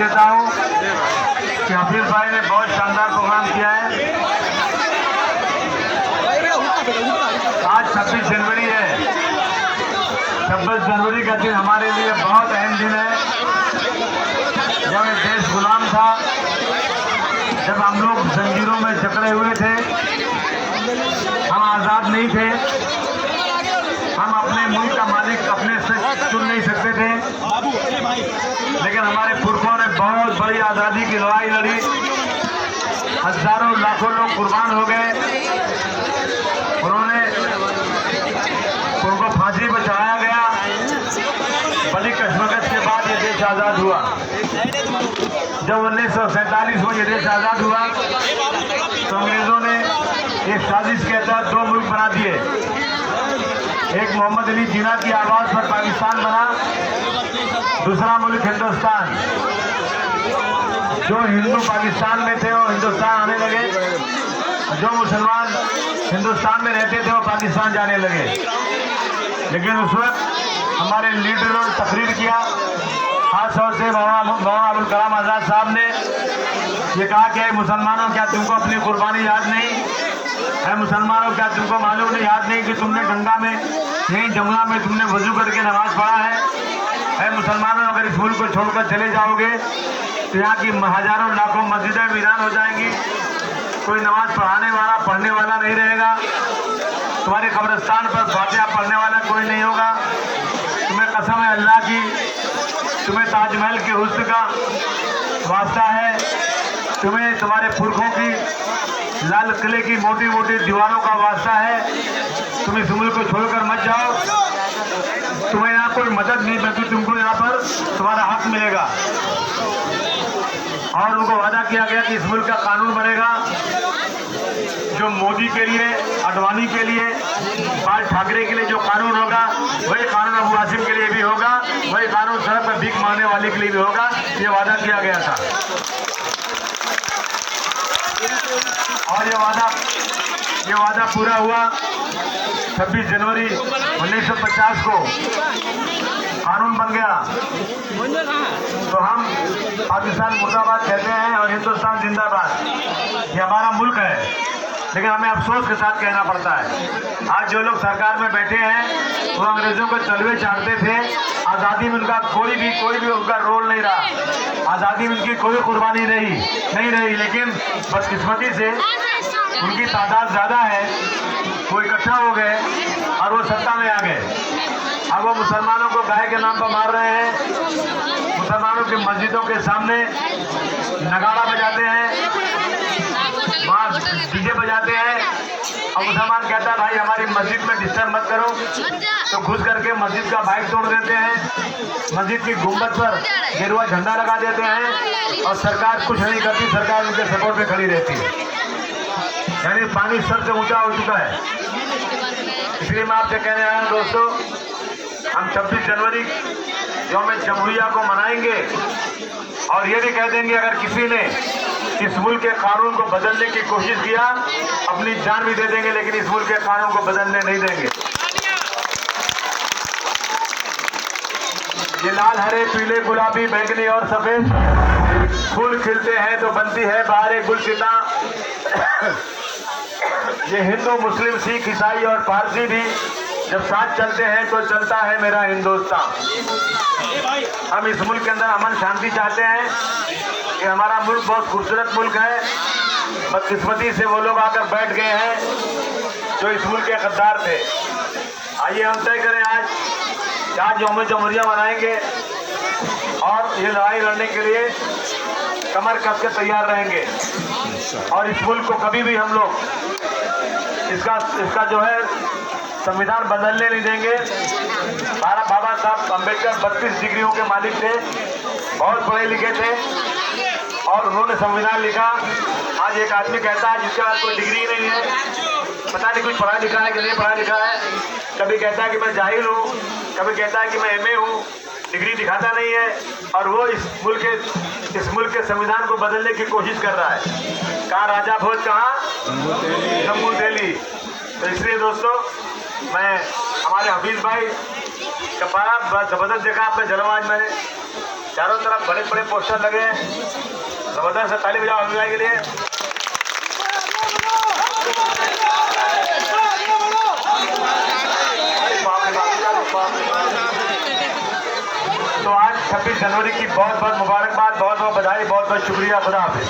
देता हूँ कि हफीज भाई ने बहुत शानदार प्रोग्राम किया है। आज 26 जनवरी है। 26 जनवरी का दिन हमारे लिए बहुत अहम दिन है। जब ये देश गुलाम था, जब हम लोग जंजीरों में जकड़े हुए थे, हम आज़ाद नहीं थे, हम अपने मुल्क का मालिक अपने से चुन नहीं सकते थे, लेकिन हमारे पुरखों ने बहुत बड़ी आज़ादी की लड़ाई लड़ी। हजारों लाखों लोग कुर्बान हो गए। उनको फांसी पर चढ़ाया गया। बड़ी कश्मकश के बाद ये देश आज़ाद हुआ। जब 1947 में ये देश आज़ाद हुआ तो अंग्रेज़ों ने एक साजिश के तहत दो मुल्क बना दिए। एक मोहम्मद अली जिन्ना की आवाज़ पर पाकिस्तान बना, दूसरा मुल्क हिंदुस्तान। जो हिंदू पाकिस्तान में थे वो हिंदुस्तान आने लगे, जो मुसलमान हिंदुस्तान में रहते थे वो पाकिस्तान जाने लगे। लेकिन उस वक्त हमारे लीडरों ने तकरीर किया, खासतौर से मौलाना अबुल कलाम आज़ाद साहब ने ये कहा कि मुसलमानों, क्या तुमको अपनी कुर्बानी याद नहीं है? मुसलमानों, क्या तुमको मालूम नहीं, याद नहीं कि तुमने गंगा में, यहीं जमुना में तुमने वजू करके नमाज पढ़ा है? मुसलमानों, अगर इस मुल्क को छोड़कर चले जाओगे तो यहाँ की हजारों लाखों मस्जिदें वीरान हो जाएंगी। कोई नमाज पढ़ाने वाला, पढ़ने वाला नहीं रहेगा। तुम्हारे कब्रिस्तान पर फातिहा पढ़ने वाला कोई नहीं होगा। तुम्हें कसम है अल्लाह की, तुम्हें ताजमहल के हुस्न का वास्ता है, तुम्हें तुम्हारे पुरखों की लाल किले की मोटी मोटी दीवारों का वास्ता है। तुम इस मुल्क को छोड़कर मत जाओ। तुम्हें यहाँ कोई मदद नहीं मिलती, तुमको यहाँ पर तुम्हारा हक मिलेगा। और उनको वादा किया गया कि इस मुल्क का कानून बनेगा जो मोदी के लिए, अडवाणी के लिए, बाल ठाकरे के लिए जो कानून होगा वही कानून अबू आसिम के लिए भी होगा, वही कानून सड़क पर भीख मांगने वाले के लिए भी होगा। ये वादा किया गया था और ये वादा पूरा हुआ। 26 जनवरी 1950 को कानून बन गया। तो हम पाकिस्तान मुर्दाबाद कहते हैं और हिंदुस्तान जिंदाबाद। ये हमारा मुल्क है, लेकिन हमें अफसोस के साथ कहना पड़ता है आज जो लोग सरकार में बैठे हैं वो अंग्रेजों को तलवे चाटते थे। आज़ादी में उनका कोई भी उनका रोल नहीं रहा। आज़ादी में उनकी कोई कुर्बानी नहीं रही। लेकिन बदकिस्मती से उनकी तादाद ज़्यादा है, वो इकट्ठा हो गए और वो सत्ता में आ गए। अब वो मुसलमानों को गाय के नाम पर मार रहे हैं। मुसलमानों की मस्जिदों के सामने नगाड़ा बजाते हैं, वहाँ डीजे बजाते हैं और मुसलमान कहता है भाई हमारी मस्जिद में डिस्टर्ब मत करो, तो घुस करके मस्जिद का बाइक तोड़ देते हैं, मस्जिद की गुंबद पर गेरुआ झंडा लगा देते हैं और सरकार कुछ नहीं करती। सरकार उनके सपोर्ट में खड़ी रहती है। यानी पानी सर से ऊंचा हो चुका है। इसलिए मैं आपसे कहने आया हूँ दोस्तों, हम 26 जनवरी यौम जमहूरिया को मनाएंगे और ये भी कह देंगे अगर किसी ने इस मुल्क के कानून को बदलने की कोशिश किया, अपनी जान भी दे देंगे, लेकिन इस मुल्क के कानून को बदलने नहीं देंगे। ये लाल, हरे, पीले, गुलाबी, बैंगनी और सफेद फूल खिलते हैं तो बनती है बहारे गुलसिता। ये हिंदू, मुस्लिम, सिख, ईसाई और पारसी भी जब साथ चलते हैं तो चलता है मेरा हिंदुस्तान। हम इस मुल्क के अंदर अमन शांति चाहते हैं। कि हमारा मुल्क बहुत खूबसूरत मुल्क है। बदकिस्मती से वो लोग आकर बैठ गए हैं जो इस मुल्क के गद्दार थे। आइए हम तय करें आज यौम जमहूरिया मनाएंगे और ये लड़ाई लड़ने के लिए कमर कस के तैयार रहेंगे और इस मुल्क को कभी भी हम लोग इसका जो है संविधान बदलने नहीं देंगे। बाबा साहब अम्बेडकर 32 डिग्रियों के मालिक थे, बहुत पढ़े लिखे थे और उन्होंने संविधान लिखा। आज एक आदमी कहता है जिसके पास कोई डिग्री नहीं है, पता नहीं कुछ पढ़ा लिखा है कि नहीं पढ़ा लिखा है, कभी कहता है कि मैं जाहिल हूँ, कभी कहता है कि मैं MA हूँ, डिग्री दिखाता नहीं है और वो इस मुल्क के संविधान को बदलने की कोशिश कर रहा है। कहाँ राजा भोज, कहाँ जम्मू दिल्ली। तो इसलिए दोस्तों मैं हमारे हफीज भाई का बड़ा जबरदस्त देखा आपने जलवा आज मैंने। चारों तरफ बड़े बड़े पोस्टर लगे हैं। जबरदस्त है, ताली बजाओ हलवाई के लिए। तो आज 26 जनवरी की बहुत बहुत मुबारकबाद, बहुत बहुत बधाई, बहुत बहुत शुक्रिया। खुदा हाफिज।